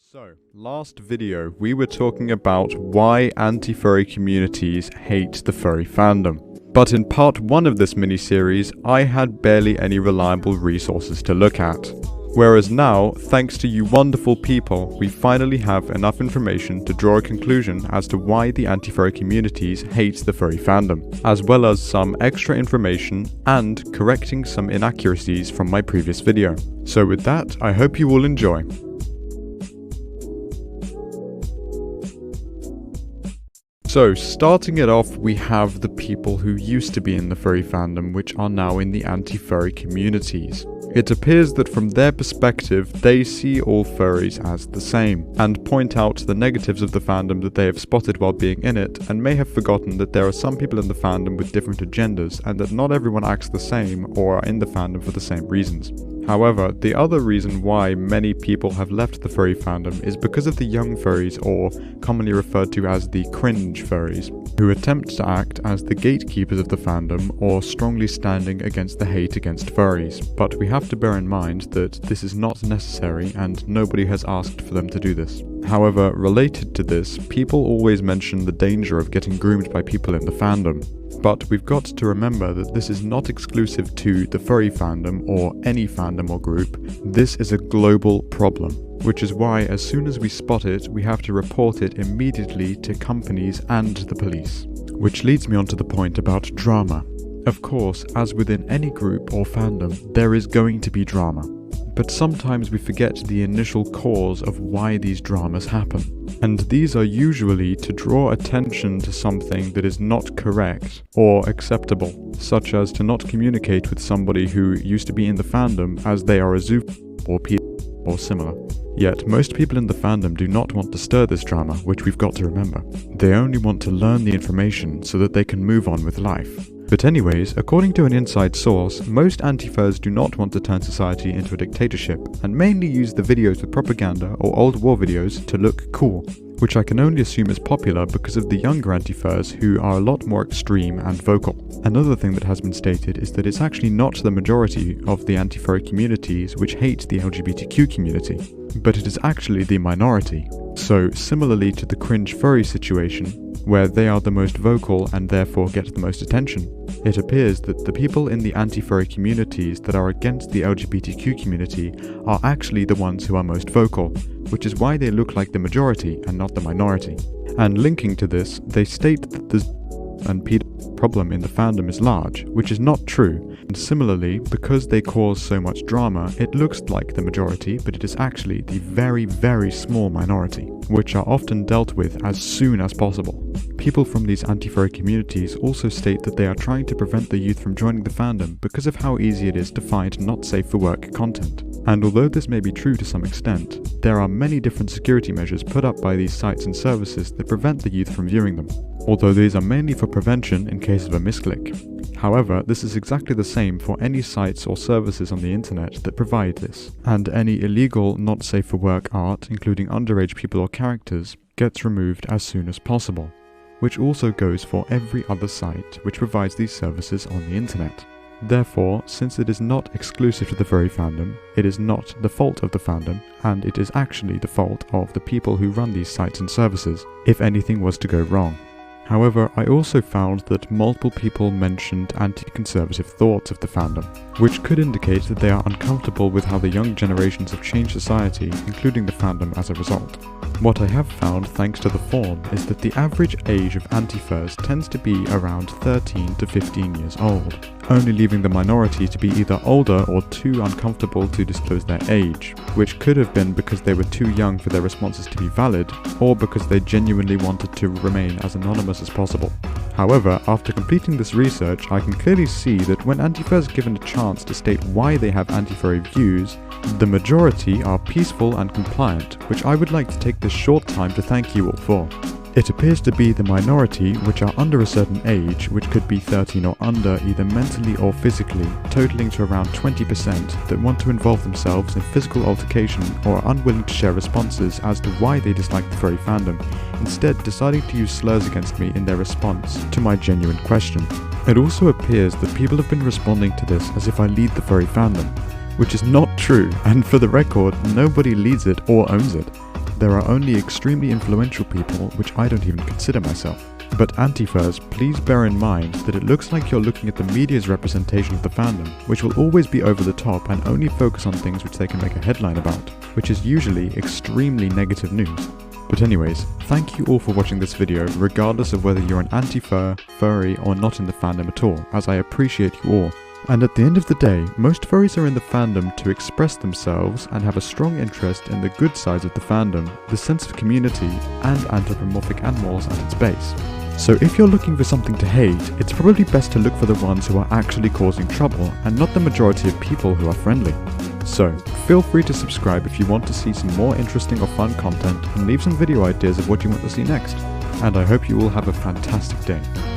So, last video we were talking about why anti-furry communities hate the furry fandom. But in part 1 of this mini-series, I had barely any reliable resources to look at. Whereas now, thanks to you wonderful people, we finally have enough information to draw a conclusion as to why the anti-furry communities hate the furry fandom, as well as some extra information and correcting some inaccuracies from my previous video. So with that, I hope you will enjoy. So, starting it off, we have the people who used to be in the furry fandom, which are now in the anti-furry communities. It appears that from their perspective, they see all furries as the same, and point out the negatives of the fandom that they have spotted while being in it, and may have forgotten that there are some people in the fandom with different agendas, and that not everyone acts the same or are in the fandom for the same reasons. However, the other reason why many people have left the furry fandom is because of the young furries, or commonly referred to as the cringe furries, who attempt to act as the gatekeepers of the fandom or strongly standing against the hate against furries. But we have to bear in mind that this is not necessary and nobody has asked for them to do this. However, related to this, people always mention the danger of getting groomed by people in the fandom. But we've got to remember that this is not exclusive to the furry fandom or any fandom or group. This is a global problem, which is why as soon as we spot it, we have to report it immediately to companies and the police. Which leads me on to the point about drama. Of course, as within any group or fandom, there is going to be drama. But sometimes we forget the initial cause of why these dramas happen. And these are usually to draw attention to something that is not correct or acceptable, such as to not communicate with somebody who used to be in the fandom as they are a zoof or or similar. Yet most people in the fandom do not want to stir this drama, which we've got to remember. They only want to learn the information so that they can move on with life. But anyways, according to an inside source, most anti-furs do not want to turn society into a dictatorship, and mainly use the videos with propaganda or old war videos to look cool, which I can only assume is popular because of the younger anti-furs who are a lot more extreme and vocal. Another thing that has been stated is that it's actually not the majority of the anti-furry communities which hate the LGBTQ community, but it is actually the minority. So, similarly to the cringe furry situation, where they are the most vocal and therefore get the most attention, it appears that the people in the anti-furry communities that are against the LGBTQ community are actually the ones who are most vocal, which is why they look like the majority and not the minority. And linking to this, they state that the and pedo problem in the fandom is large, which is not true. And similarly, because they cause so much drama, it looks like the majority, but it is actually the very, very small minority, which are often dealt with as soon as possible. People from these anti-furry communities also state that they are trying to prevent the youth from joining the fandom because of how easy it is to find not safe for work content. And although this may be true to some extent, there are many different security measures put up by these sites and services that prevent the youth from viewing them, although these are mainly for prevention in case of a misclick. However, this is exactly the same for any sites or services on the internet that provide this, and any illegal, not safe for work art, including underage people or characters, gets removed as soon as possible, which also goes for every other site which provides these services on the internet. Therefore, since it is not exclusive to the furry fandom, it is not the fault of the fandom, and it is actually the fault of the people who run these sites and services, if anything was to go wrong. However, I also found that multiple people mentioned anti-conservative thoughts of the fandom, which could indicate that they are uncomfortable with how the young generations have changed society, including the fandom as a result. What I have found thanks to the forum is that the average age of anti-furs tends to be around 13 to 15 years old, only leaving the minority to be either older or too uncomfortable to disclose their age, which could have been because they were too young for their responses to be valid, or because they genuinely wanted to remain as anonymous as possible. However, after completing this research, I can clearly see that when anti-furs are given a chance to state why they have anti-furry views, the majority are peaceful and compliant, which I would like to take this short time to thank you all for. It appears to be the minority which are under a certain age, which could be 13 or under either mentally or physically, totaling to around 20%, that want to involve themselves in physical altercation or are unwilling to share responses as to why they dislike the furry fandom, instead deciding to use slurs against me in their response to my genuine question. It also appears that people have been responding to this as if I lead the furry fandom, which is not true, and for the record, nobody leads it or owns it. There are only extremely influential people, which I don't even consider myself. But anti-furs, please bear in mind that it looks like you're looking at the media's representation of the fandom, which will always be over the top and only focus on things which they can make a headline about, which is usually extremely negative news. But anyways, thank you all for watching this video, regardless of whether you're an anti-fur, furry, or not in the fandom at all, as I appreciate you all. And at the end of the day, most furries are in the fandom to express themselves and have a strong interest in the good sides of the fandom, the sense of community, and anthropomorphic animals at its base. So if you're looking for something to hate, it's probably best to look for the ones who are actually causing trouble, and not the majority of people who are friendly. So, feel free to subscribe if you want to see some more interesting or fun content, and leave some video ideas of what you want to see next. And I hope you all have a fantastic day.